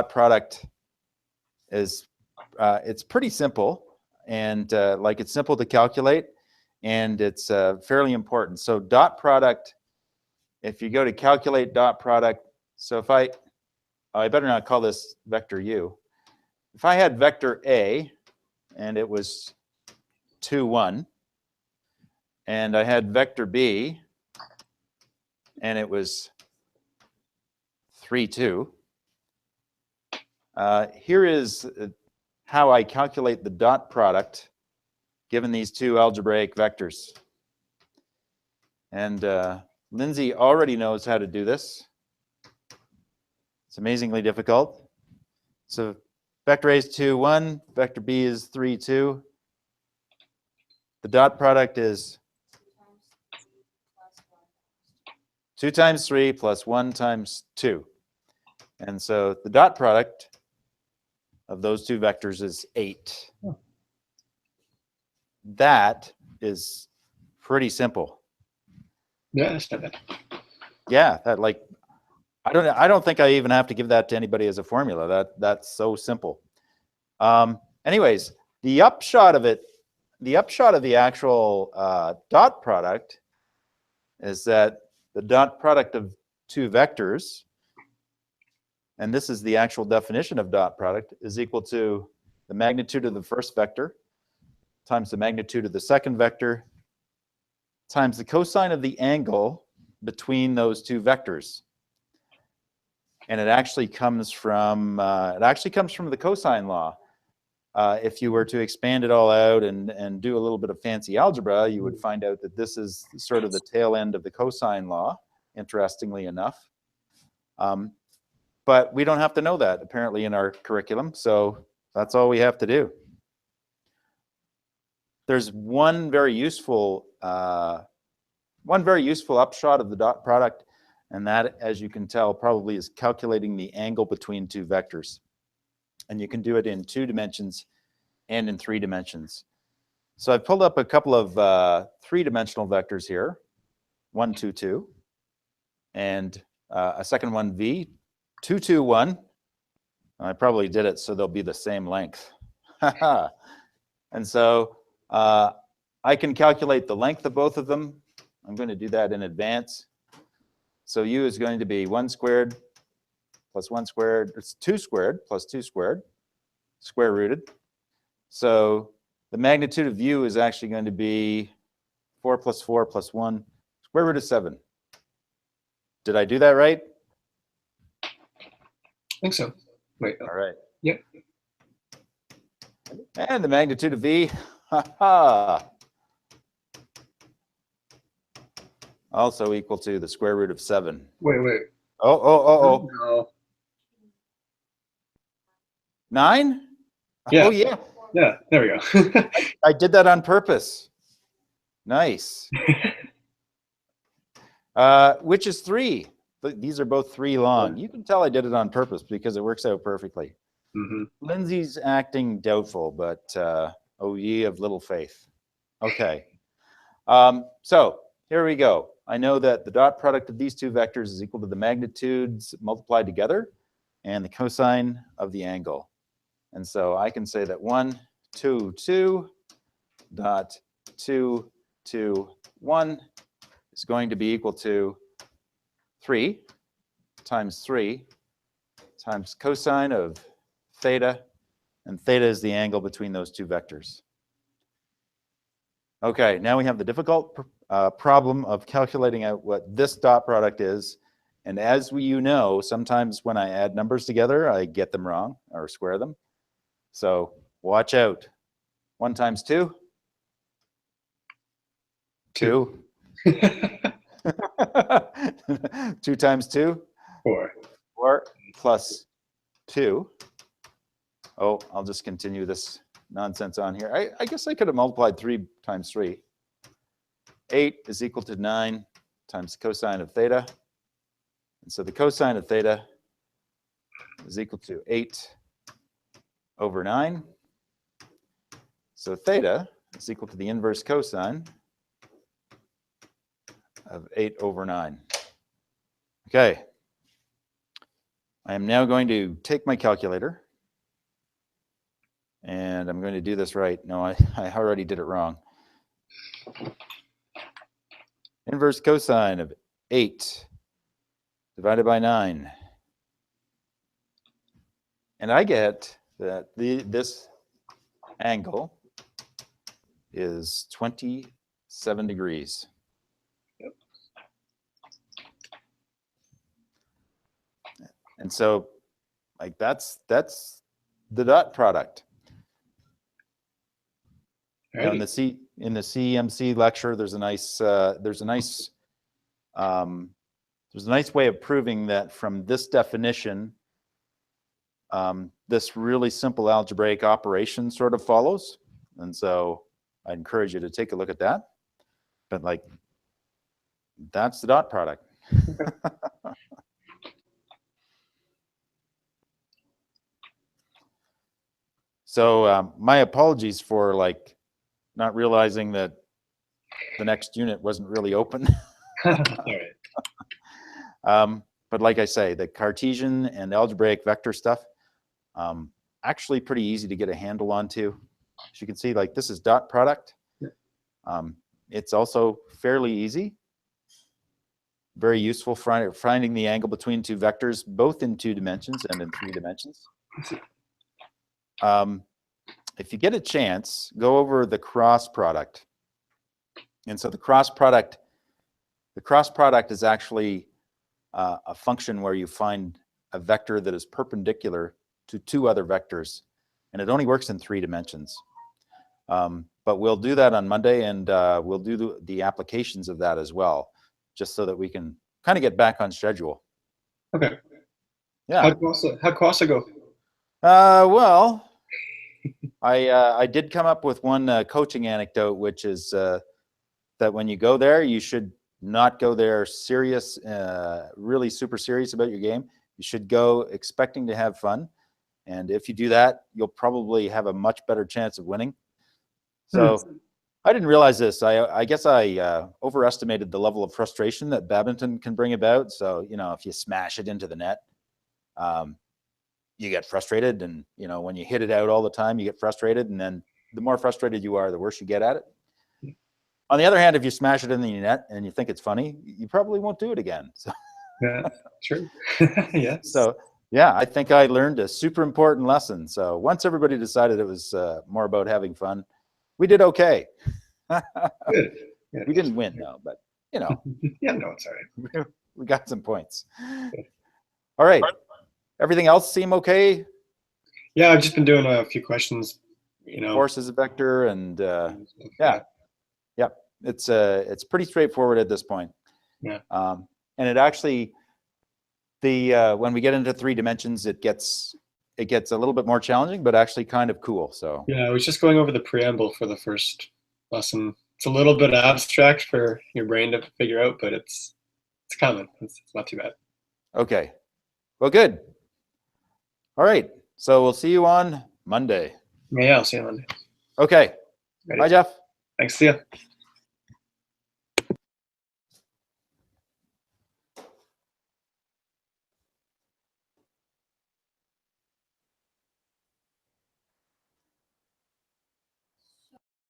dot product is, it's pretty simple, and like it's simple to calculate, and it's fairly important. So dot product, if you go to calculate dot product, so if I better not call this vector u. If I had vector A and it was 2, 1, and I had vector B and it was 3, 2, here is how I calculate the dot product given these two algebraic vectors. And Lindsay already knows how to do this. It's amazingly difficult. So vector A is 2, 1, vector B is 3, 2. The dot product is 2 times 3 plus 1 times 2. And so the dot product of those two vectors is 8. That is pretty simple. Yeah, that's not bad. Yeah, that, like, I don't think I even have to give that to anybody as a formula. That's so simple. Anyways, the upshot of it, the upshot of the actual dot product is that the dot product of two vectors, and this is the actual definition of dot product, is equal to the magnitude of the first vector times the magnitude of the second vector times the cosine of the angle between those two vectors. And it actually comes from the cosine law. If you were to expand it all out and do a little bit of fancy algebra, you would find out that this is sort of the tail end of the cosine law, interestingly enough. But we don't have to know that, apparently, in our curriculum, so that's all we have to do. There's one very useful upshot of the dot product, and that, as you can tell, probably is calculating the angle between two vectors. And you can do it in 2 dimensions and in 3 dimensions. So I've pulled up a couple of 3-dimensional vectors here, 1, 2, 2, and a second one, v, 2, 2, 1. I probably did it so they'll be the same length. And so I can calculate the length of both of them. I'm going to do that in advance. So u is going to be 1 squared plus 1 squared. It's 2 squared plus 2 squared, square rooted. So the magnitude of u is actually going to be 4 plus 4 plus 1, square root of 7. Did I do that right? I think so. Wait. All right. Yep. And the magnitude of v, also equal to the square root of 7. Wait. Oh. No. 9? Yeah. Oh, yeah. Yeah, there we go. I did that on purpose. Nice. Which is 3. These are both 3 long. You can tell I did it on purpose because it works out perfectly. Mm-hmm. Lindsay's acting doubtful, but oh, ye of little faith. Okay. So here we go. I know that the dot product of these two vectors is equal to the magnitudes multiplied together and the cosine of the angle. And so I can say that 1, 2, 2 dot 2, 2, 1 is going to be equal to 3 times 3 times cosine of theta, and theta is the angle between those two vectors. Okay, now we have the difficult problem of calculating out what this dot product is. And as you know, sometimes when I add numbers together, I get them wrong or square them. So watch out. 1 times 2? 2. 2 times 2? 4. 4 plus 2. Oh, I'll just continue this nonsense on here. I guess I could have multiplied 3 times 3. 8 is equal to 9 times the cosine of theta. And so the cosine of theta is equal to 8 over 9. So theta is equal to the inverse cosine of 8 over 9. Okay. I am now going to take my calculator, and I'm going to do this right. No, I already did it wrong. Inverse cosine of 8 divided by 9. And I get that this angle is 27 degrees. Yep. And so, like, that's the dot product. Now, in the CMC lecture, there's a nice way of proving that from this definition, this really simple algebraic operation sort of follows. And so I encourage you to take a look at that. But like, that's the dot product. So my apologies for like not realizing that the next unit wasn't really open. All right. But like I say, the Cartesian and algebraic vector stuff, actually pretty easy to get a handle onto. As you can see, like this is dot product. It's also fairly easy. Very useful for finding the angle between two vectors, both in 2 dimensions and in 3 dimensions. If you get a chance, go over the cross product. And so the cross product is actually a function where you find a vector that is perpendicular to 2 other vectors, and it only works in 3 dimensions. But we'll do that on Monday, and we'll do the applications of that as well, just so that we can kind of get back on schedule. Okay. Yeah. How'd Quassa go? Well, I did come up with one coaching anecdote, which is that when you go there, you should not go there serious, really super serious about your game. You should go expecting to have fun. And if you do that, you'll probably have a much better chance of winning. So I didn't realize this. I guess I overestimated the level of frustration that badminton can bring about. So, you know, if you smash it into the net, you get frustrated. And, you know, when you hit it out all the time, you get frustrated. And then the more frustrated you are, the worse you get at it. On the other hand, if you smash it in the net and you think it's funny, you probably won't do it again. So. Yeah, true. Yeah. So, yeah, I think I learned a super important lesson. So once everybody decided it was more about having fun, we did okay. Good. Yeah. We didn't win, though, but, you know. Yeah, no, it's all right. We got some points. All right. Everything else seem okay? Yeah, I've just been doing a few questions, you know. Force is a vector, and yeah. It's pretty straightforward at this point. Yeah. And it actually, when we get into 3 dimensions, it gets a little bit more challenging, but actually kind of cool. So yeah, I was just going over the preamble for the first lesson. It's a little bit abstract for your brain to figure out, but it's coming. It's not too bad. Okay. Well, good. All right. So we'll see you on Monday. Yeah, I'll see you on Monday. Okay. Ready. Bye, Jeff. Thanks. See ya.